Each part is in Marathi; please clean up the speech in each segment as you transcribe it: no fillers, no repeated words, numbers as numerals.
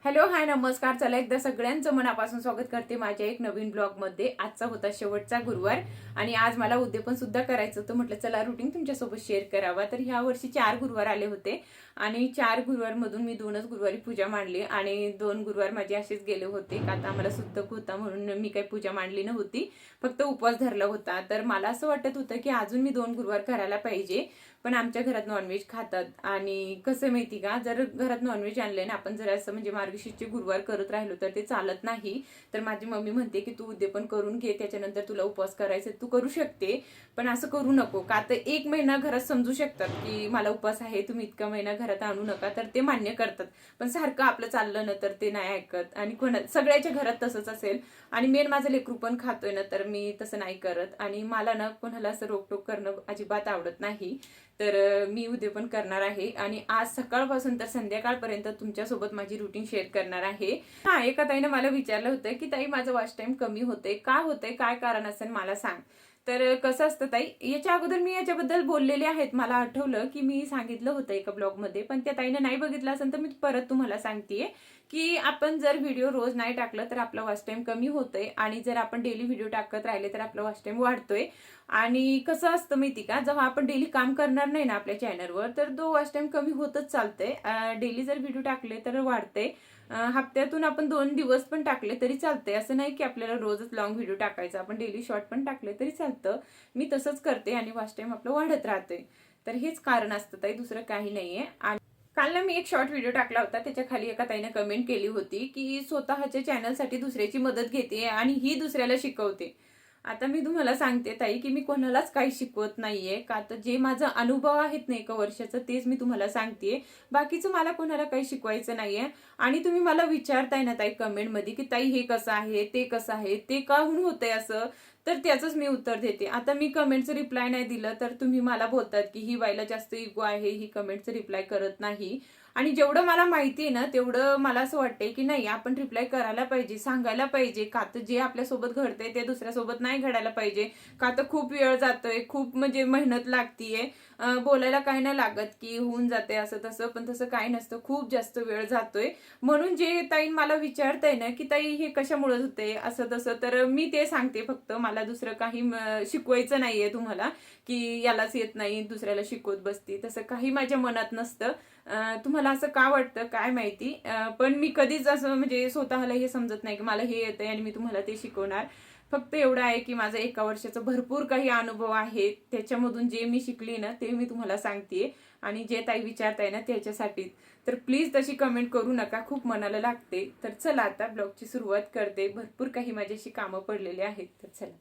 हॅलो हाय नमस्कार. चला एकदा सगळ्यांचं मनापासून स्वागत करते माझ्या एक नवीन ब्लॉगमध्ये. आजचा होता शेवटचा गुरुवार आणि आज मला उद्यापन सुद्धा करायचं होतं. म्हटलं चला रुटीन तुमच्यासोबत शेअर करावा. तर ह्या वर्षी 4 गुरुवार आले होते आणि 4 गुरुवारमधून मी 2च गुरुवारी पूजा मांडली आणि 2 गुरुवार माझे असेच गेले होते. का आता आम्हाला सुतक होता म्हणून मी काही पूजा मांडली नव्हती, फक्त उपवास धरला होता. तर मला असं वाटत होतं की अजून मी 2 गुरुवार करायला पाहिजे, पण आमच्या घरात नॉनव्हेज खातात. आणि कसं माहिती का, जर घरात नॉनव्हेज आणले ना आपण जर असं म्हणजे मार्गशीर्षचे गुरुवार करत राहिलो तर ते चालत नाही. तर माझी मम्मी म्हणते की तू उद्यापन करून घे, त्याच्यानंतर तुला उपवास करायचे तू करू शकते, पण असं करू नको. का तर 1 महिना घरात समजू शकतात की मला उपवास आहे, तुम्ही इतका महिना घरात आणू नका, तर ते मान्य करतात. पण सारखं आपलं चाललं ना तर ते नाही ऐकत. आणि सगळ्याच्या घरात तसंच असेल. आणि मेन माझं लेकरू पण खातोय ना, तर मी तसं नाही करत. आणि मला ना कोणाला असं रोकटोक करणं अजिबात आवडत नाही. तर मी उद्या पण करणार आहे आणि आज सकाळपासून तर संध्याकाळपर्यंत तुमच्यासोबत माझी रुटीन शेअर करणार आहे. हा, एका ताईने मला विचारलं होतं की ताई माझं वॉच टाइम कमी होते, का होते, काय कारण असेल मला सांग. तर कसं असतं ताई, याच्या अगोदर मी याच्याबद्दल बोललेले आहेत. मला आठवलं की मी सांगितलं होतं एका ब्लॉगमध्ये, पण त्या ताईने नाही बघितलं असेल तर मी परत तुम्हाला सांगतेय की आपण जर व्हिडिओ रोज नाही टाकलं तर आपला वॉच टाइम कमी होतोय आणि जर आपण डेली व्हिडिओ टाकत राहिले तर आपला वॉच टाइम वाढतोय. आणि कसं असतं माहिती का, जेव्हा आपण डेली काम करणार नाही ना आपल्या चॅनलवर तर तो वॉच टाइम कमी होतच चालतंय. डेली जर व्हिडिओ टाकले तर वाढते. हप्त्यातून आपण 2 दिवस पण टाकले तरी चालते. असं नाही की आपल्याला रोजच लॉंग व्हिडिओ टाकायचा, आपण डेली शॉर्ट पण टाकले तरी चालतं. मी तसंच करते आणि वॉच टाइम आपलं वाढत राहते. तर हेच कारण असतं ताई, दुसरं काही नाहीये. आणि काल ना मी एक शॉर्ट व्हिडिओ टाकला होता, त्याच्या खाली एका ताईने कमेंट केली होती की स्वतःच्या चॅनलसाठी दुसऱ्याची मदत घेते आणि ही दुसऱ्याला शिकवते. आता मी तुम्हाला सांगते ताई की मी कोणालाच काही शिकवत नाहीये. का तर जे माझा अनुभव आहेत ना 1 वर्षाचं तेच मी तुम्हाला सांगतेय. बाकीचं मला कोणाला काही शिकवायचं नाहीये. आणि तुम्ही मला विचारताय ना ताई कमेंटमध्ये की ताई हे कसं आहे, ते कसं आहे, ते काहून होतंय असं, तर त्याचंच मी उत्तर देते. आता मी कमेंटचं रिप्लाय नाही दिलं तर तुम्ही मला बोलतात की ही बाईला जास्त इगो आहे, ही कमेंटचं रिप्लाय करत नाही. आणि जेवढं मला माहिती आहे ना तेवढं मला असं वाटतंय की नाही, आपण रिप्लाय करायला पाहिजे, सांगायला पाहिजे. का तर जे आपल्यासोबत घडतंय ते दुसऱ्यासोबत नाही घडायला पाहिजे. का तर खूप वेळ जातोय, खूप म्हणजे मेहनत लागतीये. बोलायला काही नाही लागत की होऊन जाते असं तसं, पण तसं काही नसतं, खूप जास्त वेळ जातोय. म्हणून जे ताई मला विचारताय ना की ताई हे कशामुळे होते असं तसं, तर मी ते सांगते. फक्त मला दुसरं काही शिकवायचं नाहीये तुम्हाला की यालाच येत नाही दुसऱ्याला शिकवत बसती, तसं काही माझ्या मनात नसतं. तुम्हाला असं का वाटतं काय माहिती. पण मी कधीच असं म्हणजे स्वतःला हे समजत नाही की मला हे येतंय आणि मी तुम्हाला ते शिकवणार. फक्त एवढं आहे की माझा 1 वर्षाचा भरपूर काही अनुभव आहे, त्याच्यामधून जे मी शिकली ना ते मी तुम्हाला सांगतेय. आणि जे ताई विचारताय ना त्याच्यासाठी. तर प्लीज तशी कमेंट करू नका, खूप मनाला लागते. तर चला आता ब्लॉगची सुरुवात करते. भरपूर काही माझ्याशी कामं पडलेली आहेत, तर चला.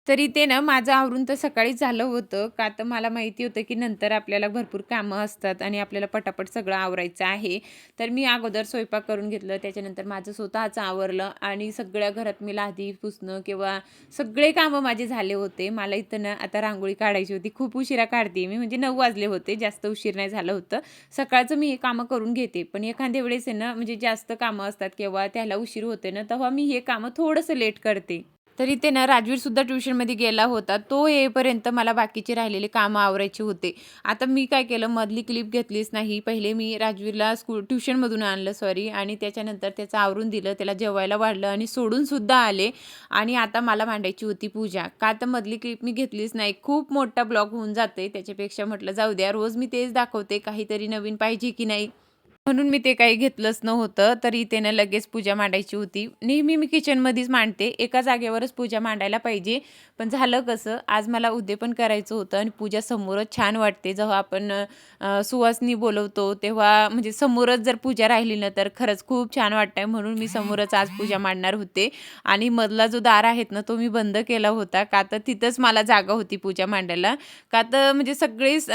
तरी ते ना माझं आवरून तर सकाळीच झालं होतं. का तर मला माहिती होतं की नंतर आपल्याला भरपूर कामं असतात आणि आपल्याला पटापट सगळं आवरायचं आहे. तर मी अगोदर स्वयंपाक करून घेतलं, त्याच्यानंतर माझं स्वतःचं आवरलं आणि सगळ्या घरात मी लादी पुसणं किंवा सगळे कामं माझे झाले होते. मला इथं ना आता रांगोळी काढायची होती. खूप उशिरा काढते मी, म्हणजे 9 वाजले होते, जास्त उशीर नाही झालं होतं. सकाळचं मी हे कामं करून घेते, पण एखाद्या वेळेस आहे ना म्हणजे जास्त कामं असतात किंवा त्याला उशीर होते ना, तेव्हा मी हे कामं थोडंसं लेट करते. तरी ते ना राजवीर सुद्धा ट्युशनमध्ये गेला होता. तो येईपर्यंत मला बाकीचे राहिलेले कामं आवरायचे होते. आता मी काय केलं, मधली क्लिप घेतलीच नाही. पहिले मी राजवीरला ट्युशनमधून आणलं आणि त्याच्यानंतर त्याचं आवरून दिलं, त्याला जेवायला वाढलं आणि सोडून सुद्धा आले. आणि आता मला मांडायची होती पूजा. का तर मधली क्लिप मी घेतलीच नाही. खूप मोठा ब्लॉग होऊन जाते. त्याच्यापेक्षा म्हटलं जाऊ द्या, रोज मी तेच दाखवते, काहीतरी नवीन पाहिजे की नाही. म्हणून मी ते काही घेतलंच नव्हतं. तर इथे ना लगेच पूजा मांडायची होती. नेहमी मी किचनमध्येच मांडते. एका जागेवरच पूजा मांडायला पाहिजे. पण झालं कसं, आज मला उद्यापन करायचं होतं आणि पूजा समोरच छान वाटते. जेव्हा आपण सुवासिनी बोलवतो तेव्हा म्हणजे समोरच जर पूजा राहिली ना तर खरंच खूप छान वाटतंय. म्हणून मी समोरच आज पूजा मांडणार होते. आणि मधला जो दार आहेत ना तो मी बंद केला होता. का तर तिथंच मला जागा होती पूजा मांडायला. का तर म्हणजे सगळेच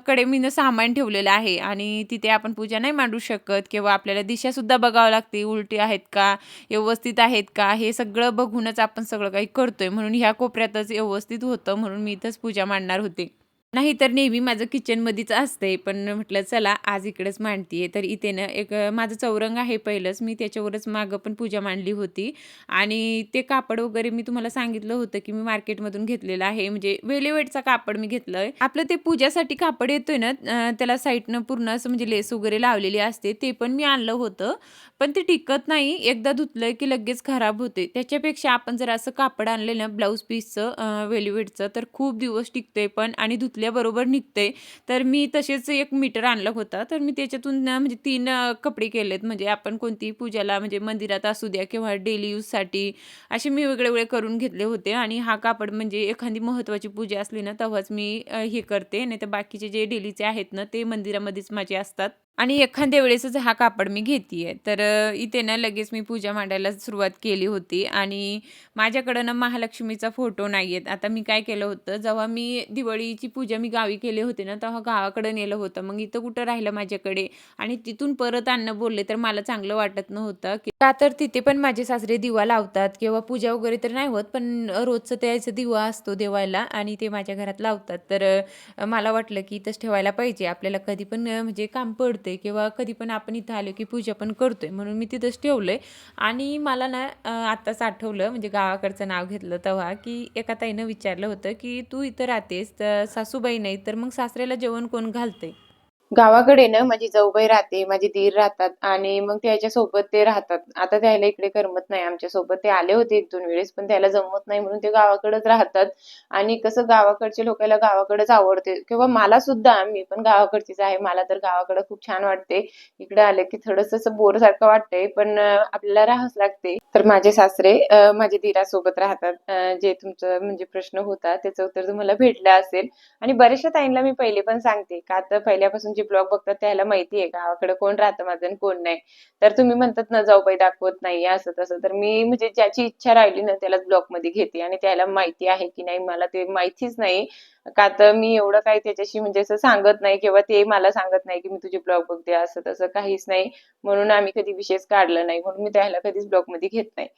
कडे मी सामान ठेवलेलं आहे आणि तिथे आपण पूजा नाही मांडू शकत किंवा आपल्याला दिशासुद्धा बघावं लागते, उलटी आहेत का, व्यवस्थित आहेत का, हे सगळं बघूनच आपण सगळं काही करतोय. म्हणून ह्या कोपऱ्यातच व्यवस्थित होतं, म्हणून मी इथंच पूजा मांडणार होते. नाहीतर नेहमी माझं किचनमध्येच असतंय. पण म्हटलं चला आज इकडेच मांडतीये. तर इथे ना एक माझं चौरंग आहे पहिलंच. मी त्याच्यावरच मागं पण पूजा मांडली होती आणि ते कापड वगैरे मी तुम्हाला सांगितलं होतं, की मी मार्केटमधून घेतलेलं आहे. म्हणजे वेल्वेटचा कापड मी घेतलंय. आपलं ते पूजासाठी कापड येतोय ना त्याला साईडनं पूर्ण असं म्हणजे लेस वगैरे लावलेली असते. ते पण मी आणलं होतं. पण ते टिकत नाही. एकदा धुतलं की लगेच खराब होते. त्याच्यापेक्षा आपण जर असं कापड आणलं ना ब्लाउज पीसचं वेल्वेटचं तर खूप दिवस टिकते पण आणि धुतल्याबरोबर निघते. तर मी तसेच एक मीटर आणलं होतं. तर मी त्याच्यातून ना म्हणजे 3 कपडे केलेत. म्हणजे आपण कोणतीही पूजाला म्हणजे मंदिरात असू द्या किंवा डेली यूजसाठी असे मी वेगळे-वेगळे करून घेतले होते आणि हा कापड म्हणजे एखादी महत्त्वाची पूजा असली ना तेव्हाच मी हे करते. नाहीतर बाकीचे जे डेलीचे आहेत ना ते मंदिरामध्येच माझे असतात. आणि एखाद्या वेळेसच हा कापड मी घेतीये. तर इथे ना लगेच मी पूजा मांडायला सुरुवात केली होती आणि माझ्याकडं ना महालक्ष्मीचा फोटो नाहीयेत. आता मी काय केलं होतं, जेव्हा मी दिवाळीची पूजा मी गावी केली होती ना, तेव्हा गावाकडं नेलं होतं. मग इथं कुठं राहिलं माझ्याकडे आणि तिथून परत आणणं बोलले तर मला चांगलं वाटत नव्हतं, की का तर तिथे पण माझे सासरे दिवा लावतात किंवा पूजा वगैरे तर नाही होत, पण रोजचं त्याचा दिवा असतो देवाला आणि ते माझ्या घरात लावतात. तर मला वाटलं की इथंच ठेवायला पाहिजे. आपल्याला कधी पण म्हणजे काम पडतंय किंवा कधी पण आपण इथं आलो की पूजा पण करतोय म्हणून मी तिथंच ठेवलंय. आणि मला ना आत्ताच आठवलं म्हणजे गावाकडचं नाव घेतलं तेव्हा, की एका ताईनं विचारलं होतं, की "तू इथं राहतेस, तर सासूबाई नाही, तर मग सासऱ्याला जेवण कोण घालतंय?" गावाकडे ना माझी जाऊबाई राहते, माझे दीर राहतात आणि मग त्याच्यासोबत ते राहतात. आता त्याला इकडे करमत नाही आमच्यासोबत. ते आले होते 1-2 वेळेस, पण त्याला जमत नाही म्हणून ते गावाकडेच राहतात. आणि कसं गावाकडच्या लोकांना गावाकडच आवडते किंवा मला सुद्धा मी पण गावाकडचीच आहे. मला तर गावाकडं खूप छान वाटते. इकडे आले की थोडंसं असं बोर सारखं वाटतंय, पण आपल्याला राहावंच लागते. तर माझे सासरे माझ्या दीरासोबत राहतात. जे तुमचं म्हणजे प्रश्न होता त्याचं उत्तर तुम्हाला भेटलं असेल. आणि बऱ्याचशा ताईंना मी पहिले पण सांगते का आता पहिल्यापासून जे ब्लॉग बघतात त्याला माहिती आहे गावाकडे कोण राहतं माझं आणि कोण नाही. तर तुम्ही म्हणतात ना जाऊबाई दाखवत नाही असं तसं तर मी म्हणजे ज्याची इच्छा राहिली ना त्यालाच ब्लॉगमध्ये घेते आणि त्याला माहिती आहे की नाही मला ते माहितीच नाही. का तर मी एवढं काही त्याच्याशी म्हणजे असं सांगत नाही किंवा ते मला सांगत नाही की मी तुझे ब्लॉग बघते असं तसं काहीच नाही. म्हणून आम्ही कधी विशेष काढला नाही म्हणून मी त्याला कधीच ब्लॉगमध्ये घेत नाही.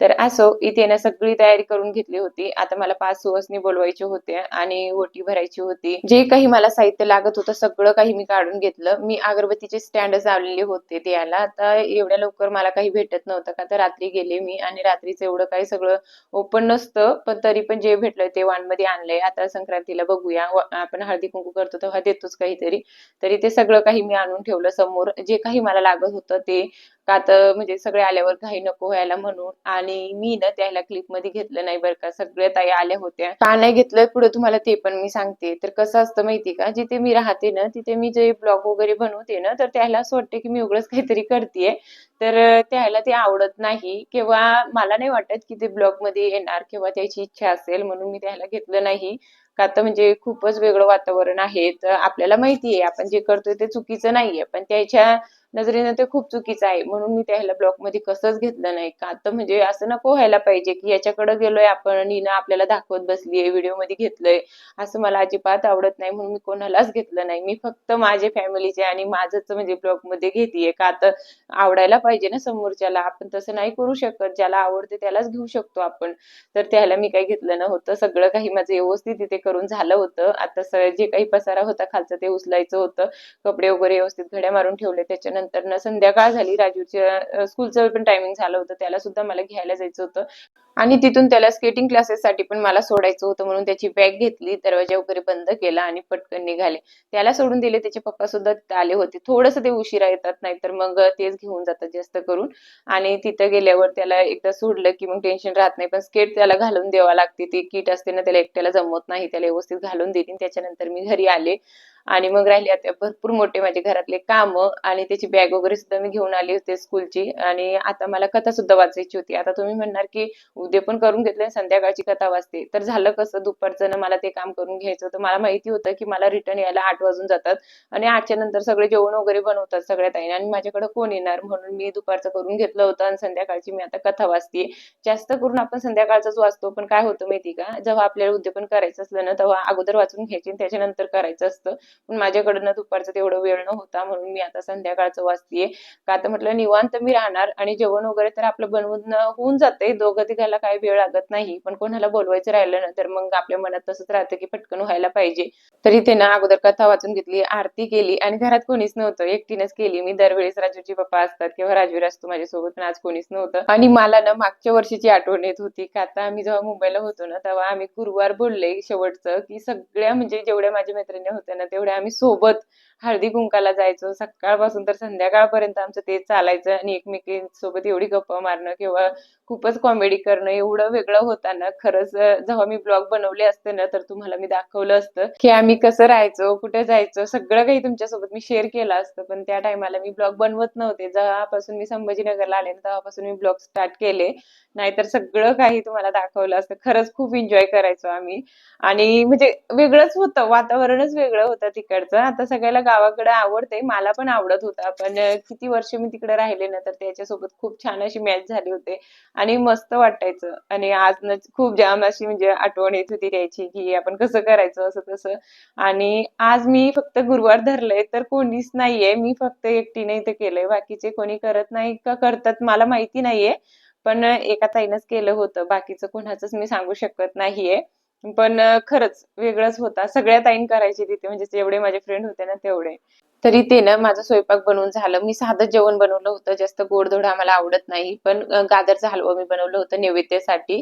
तर असो इथे ना सगळी तयारी करून घेतली होती. आता मला 5 सुवासिनी बोलवायचे होते आणि ओटी भरायची होती. जे काही मला साहित्य लागत होतं सगळं काही मी काढून घेतलं. मी अगरबत्तीचे स्टँडच लावलेले होते द्यायला. आता एवढ्या लवकर मला काही भेटत नव्हतं का तर रात्री गेले मी आणि रात्रीचं एवढं काही सगळं ओपन नसतं. पण तरी पण जे भेटलं ते वाणमध्ये आणलंय. आता संक्रांतीला बघूया. आपण हळदी-कुंकू करतो तेव्हा देतोच काहीतरी. तरी ते सगळं काही मी आणून ठेवलं समोर. जे काही मला लागत होतं ते का तर म्हणजे सगळे आल्यावर घाई नको व्हायला म्हणून आणि मी ना त्याला क्लिपमध्ये घेतलं नाही बरं का. सगळ्या ताई आल्या होत्या. का नाही घेतलं पुढे तुम्हाला ते पण मी सांगते. तर कसं असतं माहिती का, जिथे मी राहते ना, तिथे मी जे ब्लॉग वगैरे बनवते ना, तर त्याला असं वाटतं की मी उगाच काहीतरी करतीये. तर त्याला ते आवडत नाही किंवा मला नाही वाटत की ते ब्लॉगमध्ये येणार किंवा त्याची इच्छा असेल म्हणून मी त्याला घेतलं नाही. का तर म्हणजे खूपच वेगळं वातावरण आहे. तर आपल्याला माहिती आहे आपण जे करतोय ते चुकीचं नाहीये. पण त्याच्या नजरेनं ते खूप चुकीचं आहे. म्हणून मी त्याला ब्लॉगमध्ये कसंच घेतलं नाही. का तर म्हणजे असं नको व्हायला पाहिजे, की याच्याकडे गेलोय आपण आणि हिनं आपल्याला दाखवत बसलीये, व्हिडिओमध्ये घेतलंय. असं मला अजिबात आवडत नाही म्हणून मी कोणालाच घेतलं नाही. मी फक्त माझ्या फॅमिलीचे आणि माझंच म्हणजे ब्लॉगमध्ये घेतीये. का तर आवडायला पाहिजे ना समोरच्याला. आपण तसं नाही करू शकत. ज्याला आवडते त्यालाच घेऊ शकतो आपण. तर त्याला मी काही घेतलं नव्हतं. सगळं काही माझं व्यवस्थित तिथे करून झालं होतं. आता जे काही पसारा होता खालचं ते उचलायचं होतं. कपडे वगैरे व्यवस्थित घड्या मारून ठेवले. त्याच्यानंतर ना संध्याकाळ झाली. राजूच्या स्कूलचं पण टायमिंग झालं होतं. त्याला सुद्धा मला घ्यायला जायचं होतं. आणि तिथून त्याला स्केटिंग क्लासेससाठी पण मला सोडायचं होतं म्हणून त्याची बॅग घेतली, दरवाजा वगैरे बंद केला आणि पटकन निघाले. त्याला सोडून दिले. त्याचे पप्पा सुद्धा तिथं आले होते. थोडंसं ते उशिरा येतात, नाहीतर मग तेच घेऊन जातात जास्त करून. आणि तिथं गेल्यावर त्याला एकदा सोडलं की मग टेन्शन राहत नाही. पण स्केट त्याला घालून द्यावं लागते. ती किट असते ना, त्याला एकट्याला जमत नाही. त्याला व्यवस्थित घालून दिली. त्याच्यानंतर मी घरी आले. आणि मग राहिले आता भरपूर मोठे माझे घरातले कामं आणि त्याची बॅग वगैरे सुद्धा मी घेऊन आली होते स्कूलची आणि आता मला कथा सुद्धा वाचायची होती. आता तुम्ही म्हणणार की उद्या पण करून घेतलं आणि संध्याकाळची कथा वाचते. तर झालं कसं दुपारचं ना मला ते काम करून घ्यायचं होतं. मला माहिती होतं की मला रिटर्न यायला 8 वाजून जातात आणि 8च्या नंतर सगळे जेवण वगैरे बनवतात सगळ्या ताईंना आणि माझ्याकडे कोण येणार म्हणून मी दुपारचं करून घेतलं होतं आणि संध्याकाळची मी आता कथा वाचते. जास्त करून आपण संध्याकाळचाच वाचतो. पण काय होतं माहिती का? जेव्हा आपल्याला उद्यापन करायचं असलं ना, तेव्हा अगोदर वाचून घ्यायची आणि त्याच्यानंतर करायचं असतं. पण माझ्याकडनं दुपारचं तेवढं वेळ न होता म्हणून मी आता संध्याकाळचं वाचतीये. का तर म्हटलं निवांत मी राहणार आणि जेवण वगैरे तर आपलं बनवून होऊन जाते. दोघं तिघाला काही वेळ लागत नाही. पण कोणाला बोलवायचं राहिलं ना तर मग आपल्या मनात तसंच राहतं की पटकन व्हायला पाहिजे. तरी ते ना अगोदर कथा वाचून घेतली, आरती केली आणि घरात कोणीच नव्हतं. एकटीनंच केली मी. दरवेळेस राजूचे पप्पा असतात किंवा राजवीर असतो माझ्यासोबत, पण आज कोणीच नव्हतं. आणि मला ना मागच्या वर्षीची आठवण येत होती. का आता आम्ही जेव्हा मुंबईला होतो ना, तेव्हा आम्ही गुरुवार बोलले शेवटचं, की सगळ्या म्हणजे जेवढ्या माझ्या मैत्रिणी होत्या ना, तेवढ्या आम्ही सोबत हळदी कुंकाला जायचो. सकाळपासून तर संध्याकाळपर्यंत आमचं तेच चालायचं आणि एकमेकींसोबत एवढी गप्पा मारणं किंवा खूपच कॉमेडी करणं एवढं वेगळं होतं ना. खरंच जेव्हा मी ब्लॉग बनवले असते ना, तर तुम्हाला मी दाखवलं असतं, की आम्ही कसं राहायचो, कुठे जायचो, सगळं काही तुमच्यासोबत मी शेअर केलं असतं. पण त्या टायमाला मी ब्लॉग बनवत नव्हते. जेव्हापासून मी संभाजीनगरला आले ना, तेव्हापासून मी ब्लॉग स्टार्ट केले. नाहीतर सगळं काही तुम्हाला दाखवलं असतं. खरंच खूप एन्जॉय करायचो आम्ही. आणि म्हणजे वेगळंच होतं, वातावरणच वेगळं होतं तिकडचं. आता सगळ्याला गावाकडे आवडते, मला पण आवडत होता. पण किती वर्ष मी तिकडे राहिले ना, तर त्याच्यासोबत खूप छान अशी मॅच झाली होते आणि मस्त वाटायचं. आणि आज ना खूप जाम अशी म्हणजे आठवण येत होती त्याची, की आपण कसं करायचं असं तसं. आणि आज मी फक्त गुरुवार धरलंय, तर कोणीच नाहीये. मी फक्त एकटीने इथे केलंय. बाकीचे कोणी करत नाही का करतात मला माहिती नाहीये. पण एका ताईनंच केलं होतं. बाकीचं कोणाचंच मी सांगू शकत नाहीये. पण खरंच वेगळंच होता. सगळ्या ताईन करायचे तिथे म्हणजे जेवढे माझे फ्रेंड होते ना तेवढे. तरी ते ना माझा स्वयंपाक बनवून झालं. मी साधं जेवण बनवलं होतं. जास्त गोडधोड आम्हाला आवडत नाही. पण गाजरचा हलवा मी बनवलं होतं नैवेद्यासाठी.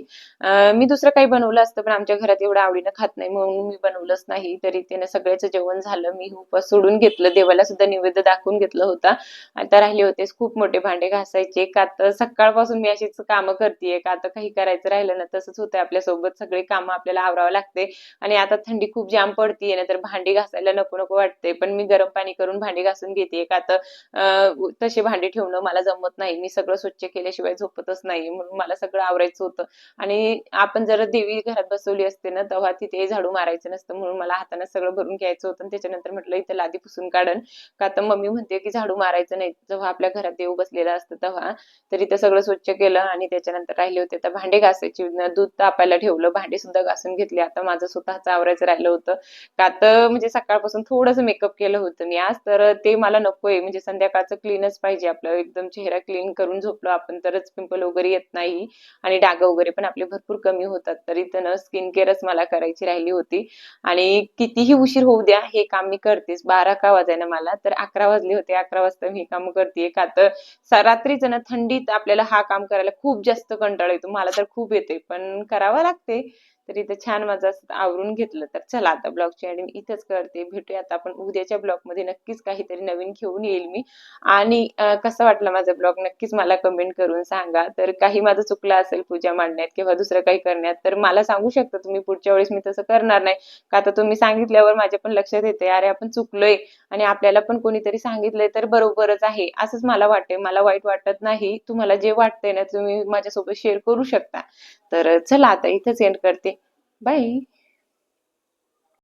मी दुसरं काही बनवलं असतं, पण आमच्या घरात एवढं आवडीनं खात नाही म्हणून मी बनवलंच नाही. तरी ते ना सगळ्याचं जेवण झालं. मी उपवास सोडून घेतलं. देवाला सुद्धा नैवेद्य दाखवून घेतला होता. आता राहिले होते खूप मोठे भांडे घासायचे. का तर सकाळपासून मी अशीच कामं करतीये. का तर काही करायचं राहिलं ना तसंच होतंय आपल्यासोबत. सगळी कामं आपल्याला आवरावं लागते. आणि आता थंडी खूप जाम पडतीये ना, तर भांडी घासायला नको नको वाटते. पण मी गरम पाणी करून भांडी घासून घेतेय. का तर तशी भांडी ठेवणं मला जमत नाही. मी सगळं स्वच्छ केल्याशिवाय झोपतच नाही. म्हणून मला सगळं आवरायचं होतं. आणि आपण जर देवी घरात बसवली असते ना, तेव्हा तिथे झाडू मारायचं नसतं. म्हणून मला हाताने सगळं भरून घ्यायचं होतं. आणि त्याच्यानंतर म्हटलं इथं लादी पुसून काढन. का तर मम्मी म्हणते की झाडू मारायचं नाही जेव्हा आपल्या घरात देव बसलेला असतं तेव्हा. तर इथं सगळं स्वच्छ केलं आणि त्याच्यानंतर राहिले होते तर भांडे घासायची. दूध तापायला ठेवलं. भांडी सुद्धा घासून घेतली. आता माझं स्वतःचं आवरायचं राहिलं होतं. का तर म्हणजे सकाळपासून थोडंसं मेकअप केलं होतं मी आज, तर ते मला नकोय. म्हणजे संध्याकाळचं क्लीनच पाहिजे आपलं. एकदम चेहरा क्लीन करून झोपलो आपण तरच पिंपल वगैरे येत नाही आणि डाग वगैरे पण आपले भरपूर कमी होतात. तर इथं स्किन केअरच मला करायची राहिली होती. आणि कितीही उशीर होऊ द्या हे काम मी करतेच. 12 का वाजायना मला, तर 11 वाजले होते. 11 वाजता मी हे काम करतेय. का तर रात्रीच ना थंडीत आपल्याला हा काम करायला खूप जास्त कंटाळा येतो. मला तर खूप येते, पण करावं लागते. तर इथं छान माझं असं आवरून घेतलं. तर चला आता ब्लॉगची एंडिंग इथेच करते. भेटूया आता आपण उद्याच्या ब्लॉगमध्ये. नक्कीच काहीतरी नवीन घेऊन येईल मी. आणि कसा वाटला माझा ब्लॉग नक्कीच मला कमेंट करून सांगा. तर काही माझं चुकलं असेल पूजा मांडण्यात किंवा दुसरं काही करण्यात, तर मला सांगू शकता तुम्ही. पुढच्या वेळेस मी तसं करणार नाही. का आता तुम्ही सांगितल्यावर माझ्या पण लक्षात येते, अरे आपण चुकलोय आणि आपल्याला पण कोणीतरी सांगितलंय तर बरोबरच आहे असंच मला वाटते. मला वाईट वाटत नाही. तुम्हाला जे वाटतंय ना तुम्ही माझ्यासोबत शेअर करू शकता. तर चला आता इथेच एंड करते. बाय.